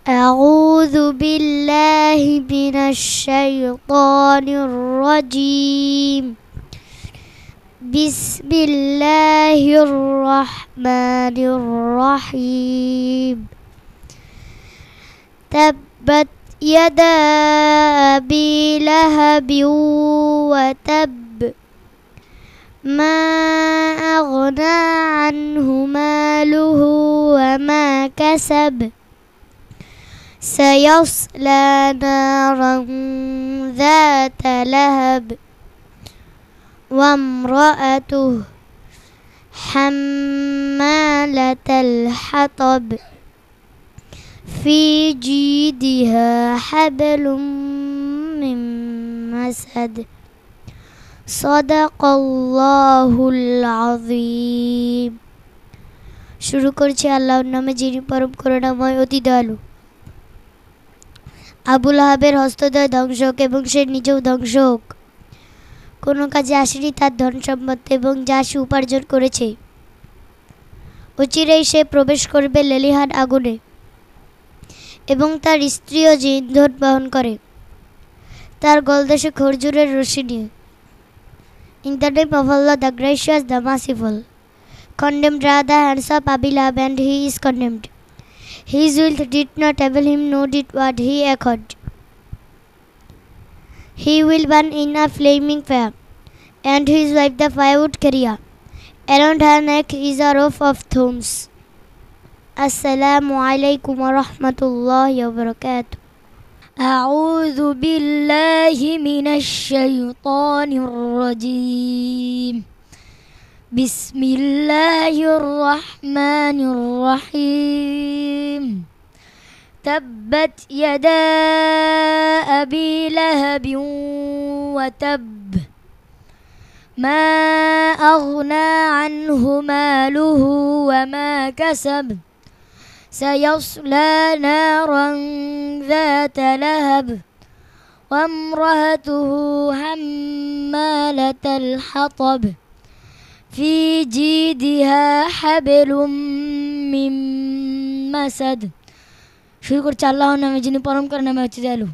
أعوذ بالله من الشيطان الرجيم. بسم الله الرحمن الرحيم. تبت يدا أبي لهب وتب ما أغنى عنه ماله وما كسب سيصلى نارا ذات لهب وامرأته حمالة الحطب في جيدها حبل من مسد صدق الله العظيم. শুরু করছি আল্লাহর নামে যিনি পরম করুণাময় অতি দয়ালু। আবু লাহাবের হস্তদ্বয় ধ্বংস হোক এবং সে নিজেও ধ্বংস হোক। কোনো কাজে আসেনি তার ধন সম্পদ এবং যা সে উপার্জন করেছে। অচিরেই সে প্রবেশ করবে লেলিহান আগুনে এবং তার স্ত্রীও যে ইন্ধন বহন করে তার গলদেশে খরজুরের রশি নিয়ে। In the name of Allah, the Gracious, the Merciful. Condemned are the hands of Abu Lahab, and he is condemned. His wealth did not avail him, nor did what he acquired. He will burn in a flaming fire, and his wife the firewood carrier. Around her neck is a rope of thorns. Assalamu alaikum wa rahmatullahi wa barakatuh. أعوذ بالله من الشيطان الرجيم. بسم الله الرحمن الرحيم. تبت يدا أبي لهب وتب ما أغنى عنه ماله وما كسب سيصلى نارا ذات لهب وامرأته حمالة الحطب في جيدها حبل من مسد. শুরু করছে আল্লাহর নামে যিনি পরম করুণাময় অতি দয়ালু।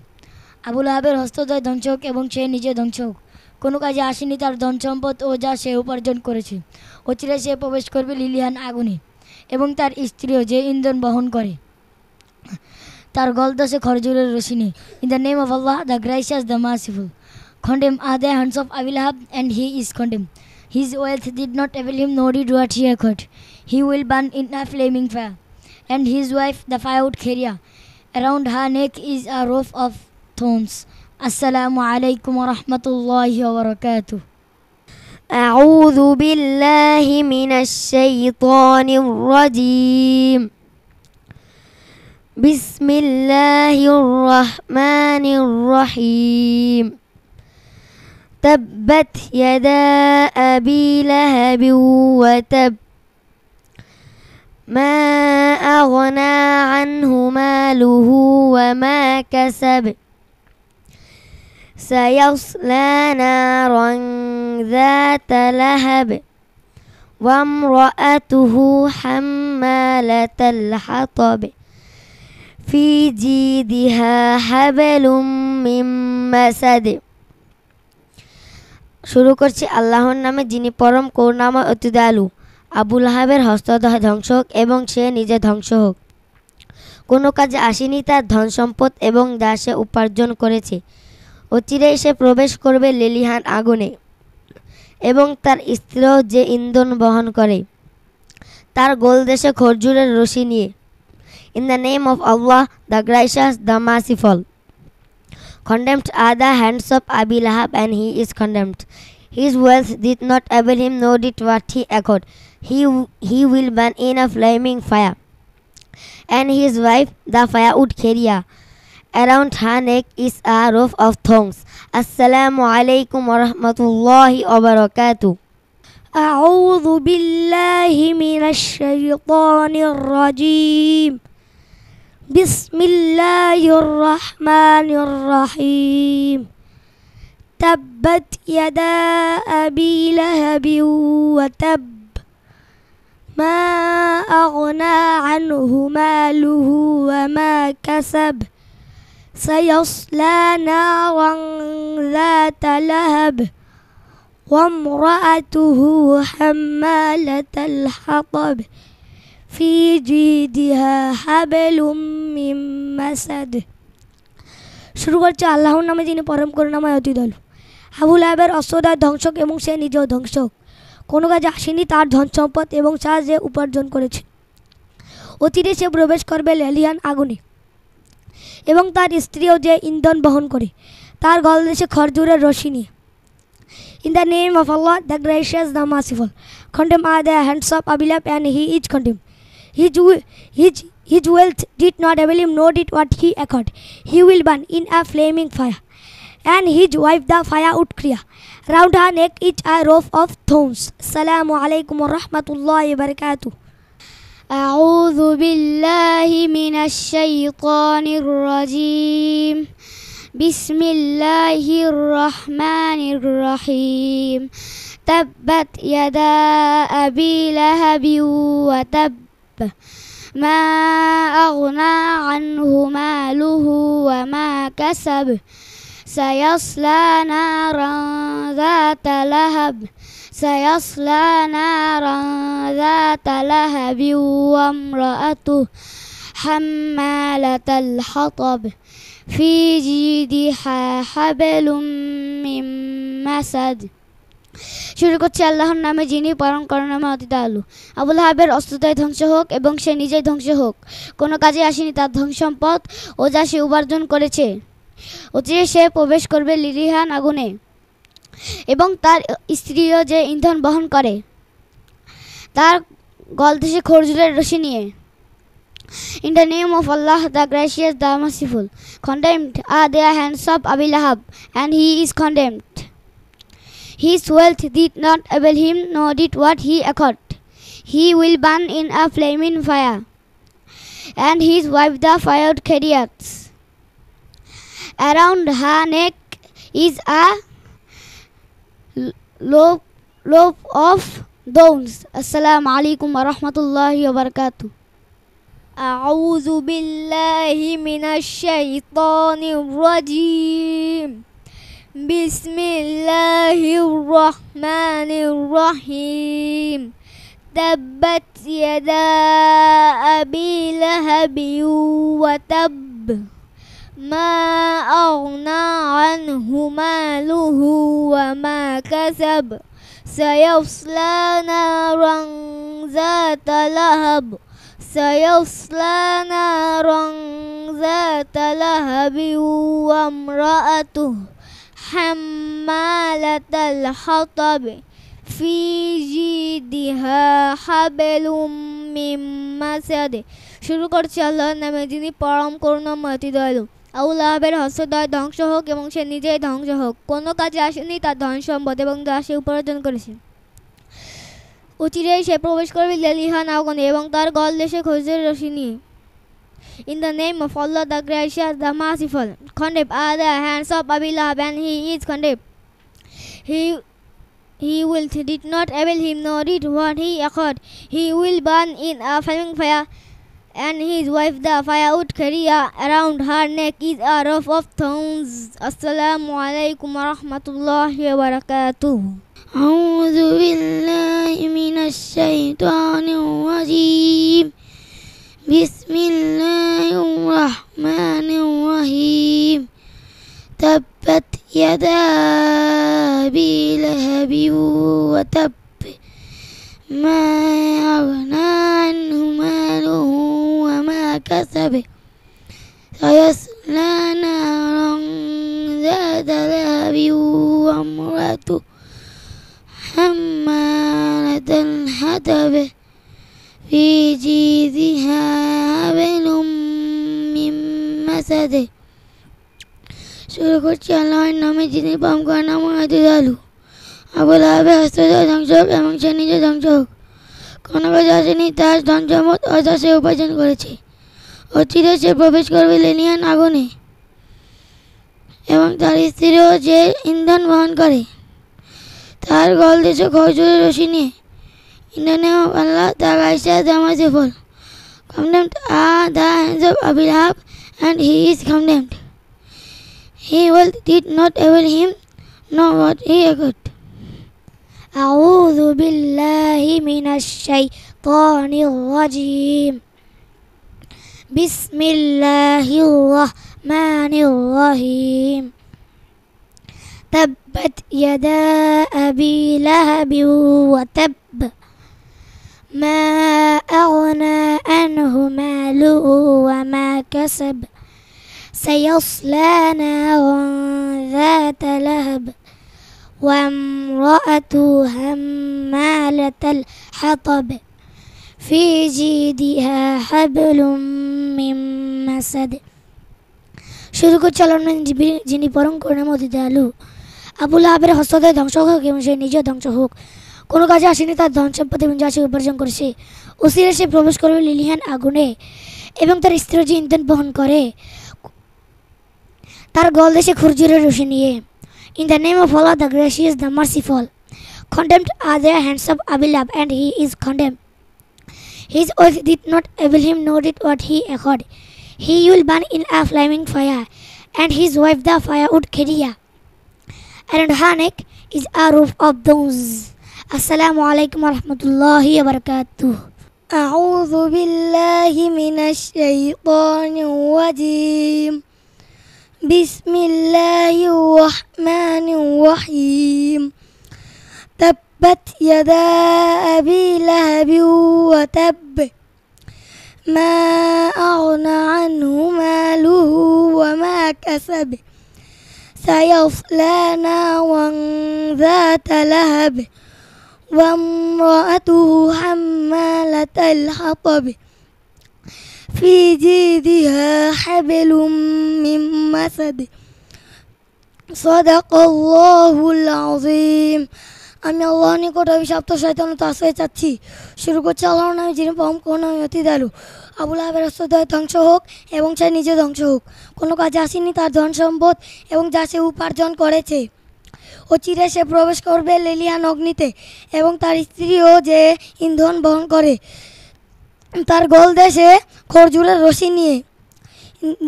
আবু লাহাবের হস্তদ্বয় ধ্বংস হোক এবং সে নিজে ধ্বংস হোক। কোনো কাজে আসেনি তার ধন সম্পদ ও যা সে উপার্জন করেছে। অচিরে সে প্রবেশ করবে লিলিহান আগুনে এবং তার স্ত্রীও যে ইন্ধন বহন করে তার গলদেশে খরজুরের রশি নিয়ে। In the name of Allah, the Gracious, the Merciful. Condemned are the hands of Abu Lahab, and he is condemned. His wealth did not avail him, nor did what he acquired. He will burn in a flaming fire, and his wife the firewood carrier. Around her neck is a rope of thorns. Assalamu alaikum wa rahmatullahi wa barakatuh. أعوذ بالله من الشيطان الرجيم. بسم الله الرحمن الرحيم. تبت يدا أبي لهب وتب ما أغنى عنه ماله وما كسب سيصلى نارا ذات لهب وامرأته حمالة الحطب في جيدها حبل من مسد. শুরু করছি আল্লাহর নামে যিনি পরম করুণাময় অতি দয়ালু। আবু লাহাবের হস্তদ্বয় ধ্বংস হোক এবং সে নিজে ধ্বংস হোক। কোনো কাজে আসেনি তার ধন সম্পদ এবং যা সে উপার্জন করেছে। অচিরেই সে প্রবেশ করবে লেলিহান আগুনে এবং তার স্ত্রীও যে ইন্ধন বহন করে তার গোলদেশে খরজুরের রশি নিয়ে। In the name of Allah, the Gracious, the Merciful. Condemned are the hands of Abu Lahab, and he is condemned. His wealth did not avail him, nor did what he acquired. He will burn in a flaming fire, and his wife the firewood carrier. Around her neck is a rope of thorns. Assalamu alaikum wa rahmatullahi wa barakatuh. أعوذ بالله من الشيطان الرجيم. بسم الله الرحمن الرحيم. تبت يدا أبي لهب وتب ما أغنى عنه ماله وما كسب سيصلى نارا ذات لهب وامرأته حمالة الحطب في جيدها حبل من مسد। শুরু করছে আল্লাহর নামে যিনি পরম করুণাময় অতি দয়ালু। আবু লাহাবের অস্ত্রদ্বয় ধ্বংসক এবং সে নিজেও ধ্বংসক। কোনো কাজে আসেনি তার ধন সম্পদ এবং সে যে উপার্জন করেছে। অচিরে সে প্রবেশ করবে লেলিহান আগুনে এবং তার স্ত্রীও যে ইন্ধন বহন করে তার গলদেশে খরজুরের রশি নিয়ে। In the name of Allah, the gracious, the merciful. Condemned are the hands of Abu Lahab, and he is condemned. His wealth did not avail him, nor did what he acquired. He will burn in a flaming fire, and his wife the fire would clear. Round her neck is a rope of thorns. Assalamu alaikum wa rahmatullahi wa barakatuh. أعوذ بالله من الشيطان الرجيم. بسم الله الرحمن الرحيم. تبت يدا أبي لهب وتب ما أغنى عنه ماله وما كسب سيصلى نارا ذات لهب ذات لهب وامرأته حمالة الحطب في جيدها حبل من مسد। শুরু করছে আল্লাহর নামে যিনি পরম করুণাময় অতি দয়ালু। আবু লাহাবের অস্ত্রদ্বয় ধ্বংস হোক এবং সে নিজেই ধ্বংস হোক। কোনো কাজে আসেনি তার ধন সম্পদ ও যা সে উপার্জন করেছে। অচিরে সে প্রবেশ করবে লিলিহান আগুনে এবং তার স্ত্রীও যে ইন্ধন বহন করে তার গলদেশে খরজুরের রশি নিয়ে। In the name of Allah, the gracious, the merciful. Condemned are the hands of Abu Lahab, and he is condemned. His wealth did not avail him, nor did what he acquired. He will burn in a flaming fire, and his wife the fired carriers. Around her neck is a loop of thorns. Assalamu alaikum wa rahmatullahi wa barakatuh. أعوذ بالله من الشيطان الرجيم. بسم الله الرحمن الرحيم. تبت يدا أبي لهب وتب ما أغنى عنه ماله وما كسب سيصلى نارا ذات لهب ذات لهب وامرأته حمالة الحطب في جيدها حبل من مسد। শুরু করছি আল্লাহর নামে যিনি পরম করুণাময় অতি দয়ালু। আবু লাহাবের হস্তদ্বয় ধ্বংস হোক এবং সে নিজেই ধ্বংস হোক। কোনো কাজে আসেনি তার ধন সম্পদ এবং যা সে উপার্জন করেছে। অচিরেই সে প্রবেশ করবে লেলিহান আগুনে এবং তার গলদেশে খরজুরের রশি নিয়ে। In the name of Allah, the gracious, the merciful. Condemned are the hands of Abu Lahab, and he is condemned. He will did not avail him, nor did what he acquired. He will burn in a flaming fire, and his wife the fire would carry. Around her neck is a rope of thorns. Assalamu alaikum wa rahmatullahi wa barakatuh. أعوذ بالله من الشيطان الرجيم. بسم الله الرحمن الرحيم. تبت يدا أبي لهب وتب ما أغنى عنه ماله وما كسب سيصلى نارا ذات لهب وامرأته حمالة الحطب في جيدها حبل من مسد। শুরু করছি আল্লাহর নামে যিনি পরম করুণাময় অতি দয়ালু। আবু লাহাবের হস্তদ্বয় ধ্বংস হোক এবং সে নিজে ধ্বংস হোক। কোনো কাজে আসেনি তার ধন সম্পদ ও যা সে উপার্জন করেছে। অচিরে সে প্রবেশ করবে লেলিহান আগুনে এবং তার স্ত্রীও যে ইন্ধন বহন করে তার গলদেশে খরজুরের রশি নিয়ে। In the name of Allah, the Righteous, the Merciful. Condemned are the hands of Abu Lahab, and he is condemned. He did not avail him, nor what he got. أعوذ بالله من الشيطان الرجيم. بسم الله الرحمن الرحيم. تبت يدا أبي لهب وتب ما أغنى عنه ماله وما كسب سيصلى نارا ذات لهب وامرأته حمالة الحطب في جيدها حبل من مسد. শুরু করছে আল্লাহর নামে যিনি পরম করুণাময় দয়ালু। আবু লাহাবের হস্তদ্বয় ধ্বংস হোক এবং সে নিজেও ধ্বংস হোক। কোনো কাজে আসেনি তার ধন সম্পদ এবং যা সে উপার্জন করেছে। অচিরে সে প্রবেশ করবে লিলিহান আগুনে এবং তার স্ত্রী যে ইন্ধন বহন করে তার গলদেশে খরজুরের রশি নিয়ে। In the name of Allah, the Gracious, the Merciful. Condemned are the hands of Abu Lahab, and he is condemned. His oath did not avail him, nor did what he echoed. He will burn in a flaming fire, and his wife the firewood Khadija. And her neck is a rope of thorns. Assalamu alaikum wa rahmatullahi wa barakatuh. أعوذ بالله من الشيطان الرجيم. بسم الله الرحمن الرحيم. تبت يدا أبي لهب وتب ما أغنى عنه ماله وما كسب سيصلى نارا ذات لهب وامرأته حمالة الحطب في جيدها حبل من مسد. صدق الله العظيم. আমি আল্লাহর নিকট অভিশপ্ত শয়তান ও আশ্রয় চাচ্ছি। শুরু করছে আল্লাহর নামে যিনি পরম করুণাময় অতি দয়ালু। আবু লাহাবের হস্তদ্বয় ধ্বংস হোক এবং সে নিজে ধ্বংস হোক। কোনো কাজে আসেনি তার ধন সম্পদ এবং যা সে উপার্জন করেছে। অচিরে সে প্রবেশ করবে লেলিহান অগ্নিতে এবং তার স্ত্রীও যে ইন্ধন বহন করে তার গলদেশে খরজুরের রশি নিয়ে।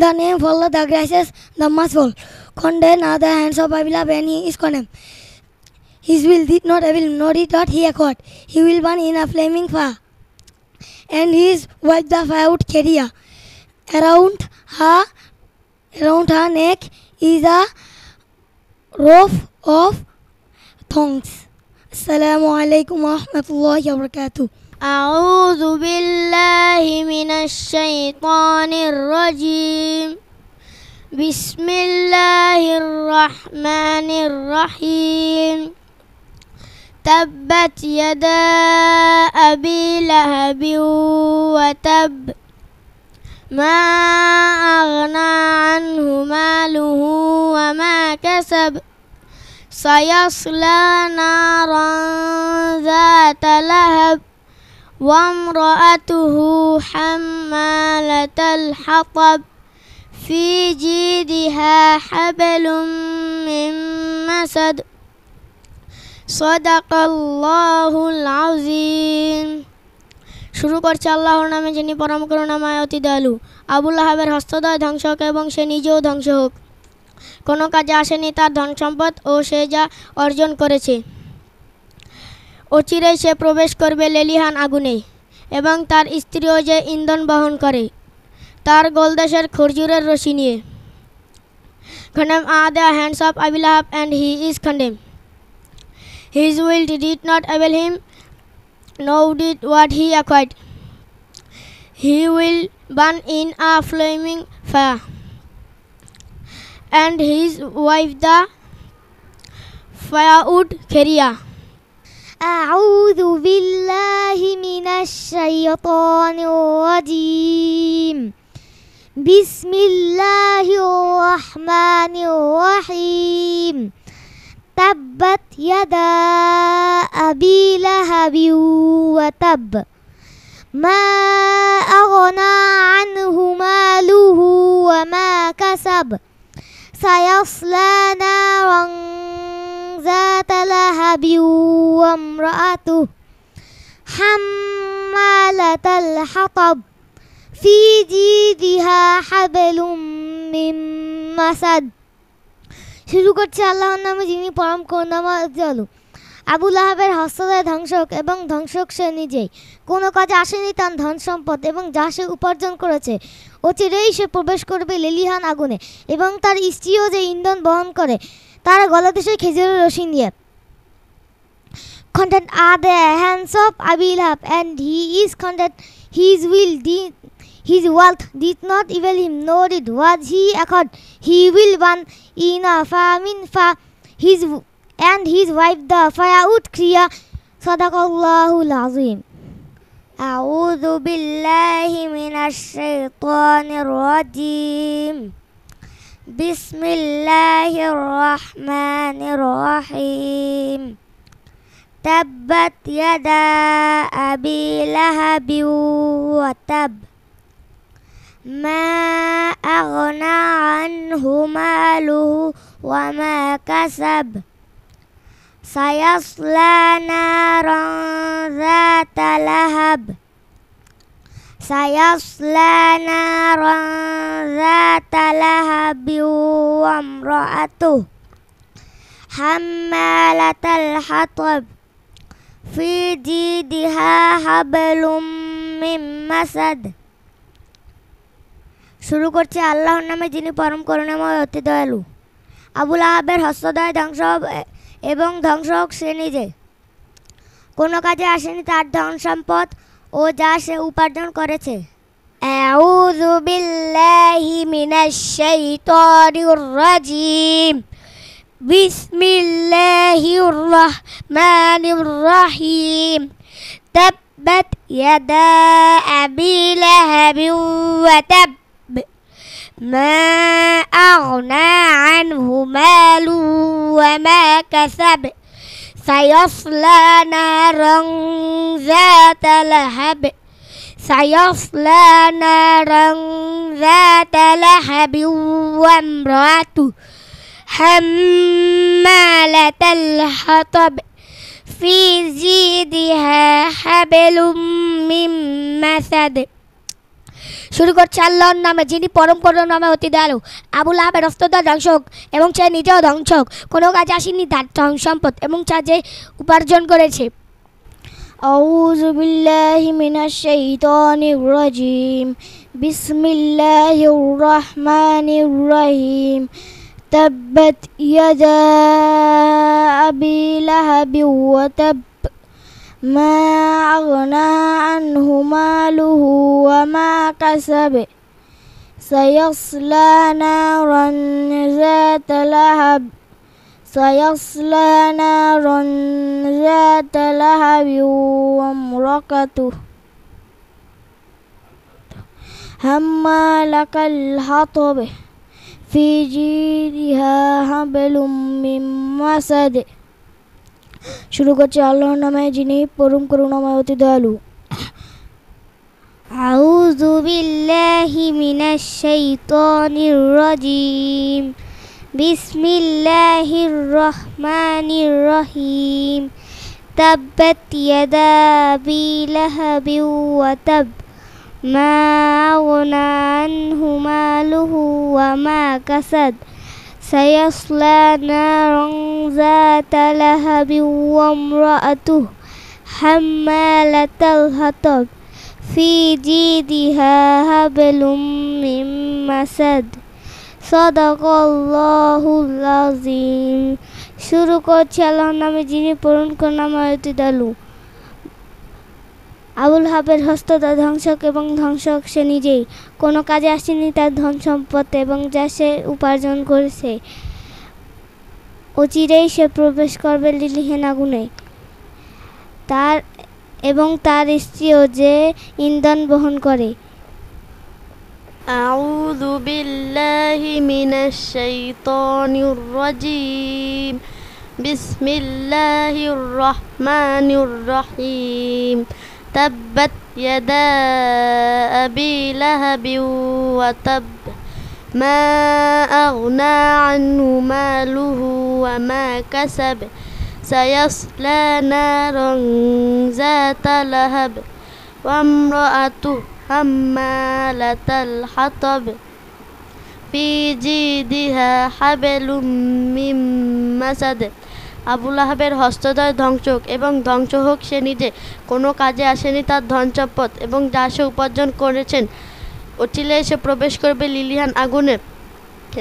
The name of Allah, the Gracious, the Merciful. Condemned are the hands of Abu Lahab, and he is condemned. His will did not avail him, nor did what he acquired. He will burn in a flaming fire, and his wife the firewood Khadija. Around her neck is a rope of thorns. Assalamu alaikum wa rahmatullahi wa barakatuh. أعوذ بالله من الشيطان الرجيم. بسم الله الرحمن الرحيم. تبت يدا أبي لهب وتب ما أغنى عنه ماله وما كسب سيصلى نارا ذات لهب وامرأته حمالة الحطب في جيدها حبل من مسد. صدق الله العظيم. শুরু করছে আল্লাহর নামে যিনি পরম করুণাময় অতি দয়ালু। আবু লাহাবের হস্তদ্বয় ধ্বংস হোক এবং সে নিজেও ধ্বংস হোক। কোনো কাজে আসেনি তার ধন সম্পদ ও সে যা অর্জন করেছে। অচিরেই সে প্রবেশ করবে লেলিহান আগুনে এবং তার স্ত্রীও যে ইন্ধন বহন করে তার গলদেশের খরজুরের রশি নিয়ে। Condemned are the hands of Abu Lahab, and he is condemned. His will did not avail him, nor did what he acquired. He will burn in a flaming fire, and his wife the firewood Khadija. أعوذ بالله من الشيطان الرجيم. بسم الله الرحمن الرحيم. تبت يدا أبي لهب وتب ما أغنى عنه ماله وما كسب سيصلى نارا ذات لهب وامرأته حمالة الحطب في جيدها حبل من مسد শুরু করছে আল্লাহর নামে যিনি পরম করুণাময় দয়ালু। আবু লাহাবের হস্তদ্বয় ধ্বংসক এবং ধ্বংসক সে নিজেই। কোনো কাজে আসেনি তার ধন সম্পদ এবং যা সে উপার্জন করেছে। অচিরেই সে প্রবেশ করবে লেলিহান আগুনে এবং তার স্ত্রীও যে ইন্ধন বহন করে তার গলাতে সে খেজুরের রশি নিয়ে। Content are the hands of Abu Lahab, and he is content. His wealth did not evil him, nor did was he accord. He will burn in a famine for his wife the firewood kriya. Sadaqallahul Azim. A'udhu billahi minash shaitanir rajim. Bismillahir rahmanir rahim. تبت يدا أبي لهب وتب ما أغنى عنه ماله وما كسب سيصلى نارا ذات لهب وامرأته حمالة الحطب في جيدها حبل من مسد শুরু করছে আল্লাহর নামে যিনি পরম করুণাময় অতি দয়ালু। আবু লাহাবের হস্তদ্বয় ধ্বংস এবং ধ্বংসক সে নিজে। কোনো কাজে আসেনি তার ধন সম্পদ ও যা সে উপার্জন করেছে। আউযু বিল্লাহি মিনাশ শাইতানির রাজিম। বিসমিল্লাহির রহমানির রহিম। তাব্বাত ইয়াদা আবি লাহাবিন ওয়া তাব মা আগনা আনহু মালু ওয়া মা কাসাব সায়াসলা নারান যাতা লাহাব ওয়া ইমরাতু حمالة الحطب في جيدها حبل من مسد শুরু করছে আল্লাহর নামে যিনি পরম করুণাময় অতি দয়ালু। আবু লাহাবের হস্তদ্বয় ধ্বংসক এবং সে নিজেও ধ্বংসক। কোনো কাজ আসেনি তার ধন সম্পদ এবং সে যে উপার্জন করেছে। আউযু বিল্লাহি মিনাশ শাইতানির রাজিম। বিসমিল্লাহির রহমানির রহিম। تبت يدا أبي لهب وتب ما أغنى عنه ماله وما كسب سيصلى نارا ذات لهب وامرأته حمالة الحطب في جيدها حبل من مسد শুরু করছে আল্লাহর নামে যিনি পরম করুণাময় অতি দয়ালু। আউযু বিল্লাহি মিনাশ শাইতানির রাজিম। বিসমিল্লাহির রহমানির রহিম। তাব্বাত ইয়াদা আবি লাহাবিন ওয়া তাব ما أغنى عنه ماله وما كسب سيصلى نارا ذات لهب وامرأته حمالة الحطب في جيدها حبل من مسد صدق الله العظيم শুরু করছি আল্লাহর নামে যিনি পরম করুণাময় অতি দয়ালু। আবু লাহাবের হস্তদ্বয় ধ্বংসক এবং ধ্বংসক সে নিজেই। কোনো কাজে আসেনি তার ধন সম্পদ এবং যা সে উপার্জন করেছে। অচিরেই সে প্রবেশ করবে লিলিহান আগুনে তার স্ত্রীও যে ইন্ধন বহন করে। আউযু বিল্লাহি মিনাশ শাইতানির রাজিম। বিসমিল্লাহির রহমানির রহিম। تبت يدا أبي لهب وتب ما أغنى عنه ماله وما كسب سيصلى نارا ذات لهب وامرأته حمالة الحطب في جيدها حبل من مسد আবুল আহাবের হস্তদ্বয় ধ্বংসক এবং ধ্বংস হোক সে নিজে, কোনো কাজে আসেনি তার ধন সম্পদ এবং যা সে উপার্জন করেছেন। অচিলে সে প্রবেশ করবে লিলিহান আগুনে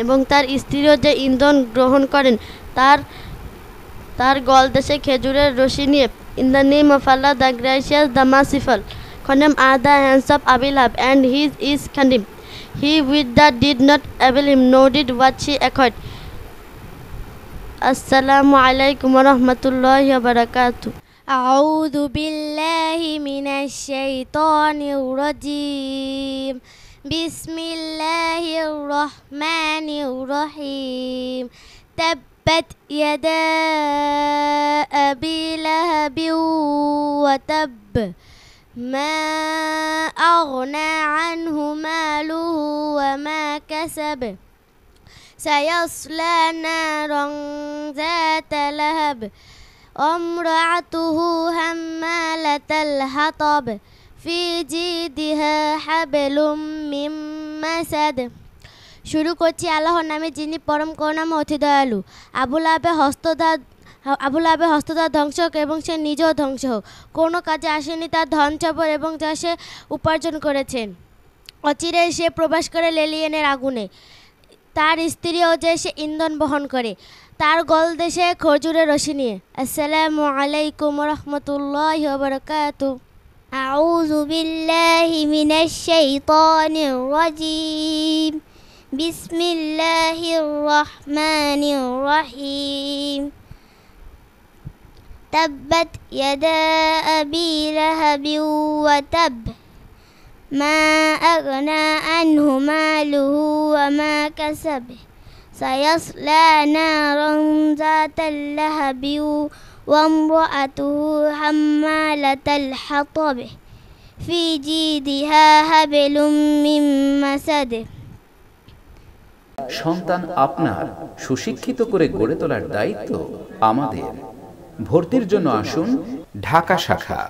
এবং তার স্ত্রীও যে ইন্ধন গ্রহণ করেন তার গলদেশে খেজুরের রশি নিয়ে। In the name of Allah the gracious the merciful. Condemn are the hands of Abu Lahab, and his is condemned. He with that did not avail him, nor did what she acquired. Assalamu alaikum wa rahmatullahi wa barakatuh. أعوذ بالله من الشيطان الرجيم بسم الله الرحمن الرحيم تبت يدا أبي لهب وتب ما أغنى عنه ماله وما كسب سيصلى نارا ذات لهب وامرأته حمالة الحطب في جيدها حبل من مسد। শুরু করছি আল্লাহর নামে যিনি পরম করুণাময় অতি দয়ালু। আবুল আহাবের হস্তদ্বয় ধ্বংসক এবং সে নিজেও ধ্বংস হোক। কোনো কাজে আসেনি তার ধন সম্পদ এবং যা সে উপার্জন করেছেন। অচিরে সে প্রবেশ করে লেলিয়ানের আগুনে, তার স্ত্রীও যে সে ইন্ধন বহন করে তার গলদেশে খজুরের রশি নিয়ে। আসসালামু আলাইকুম রহমতুল্লাহি ওয়া বারাকাতুহু। আউযু বিল্লাহি মিনাশ শাইতানির রাজীম বিসমিল্লাহির রহমানির রহিম তাব্বাত ইয়াদা আবি লাহাবিন ওয়া তাব মা আগনা আনহু মালুহু ওয়া মা কাসাব سيصلى نارا ذات اللهب وامرأته حمالة الحطب في جيدها حبل من مسد। সন্তান আপনার সুশিক্ষিত করে গড়ে তোলার দায়িত্ব আমাদের। ভর্তির জন্য আসুন ঢাকা শাখা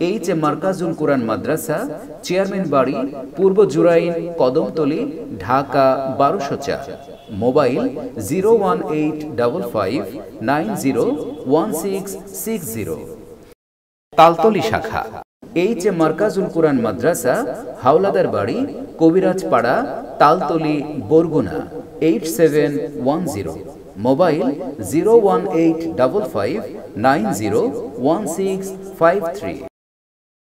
এইচ.এ. মার্কাজুল কোরআন মাদ্রাসা, চেয়ারম্যান বাড়ি, পূর্ব জুরাইন, কদমতলী, ঢাকা ১২০৪। মোবাইল 01855901660। তালতলী শাখা এইচ.এ. মার্কাজুল কোরআন মাদ্রাসা, হাওলাদার বাড়ি, কবিরাজ পাড়া, তালতলী, বরগুনা 8710। মোবাইল 01855901653।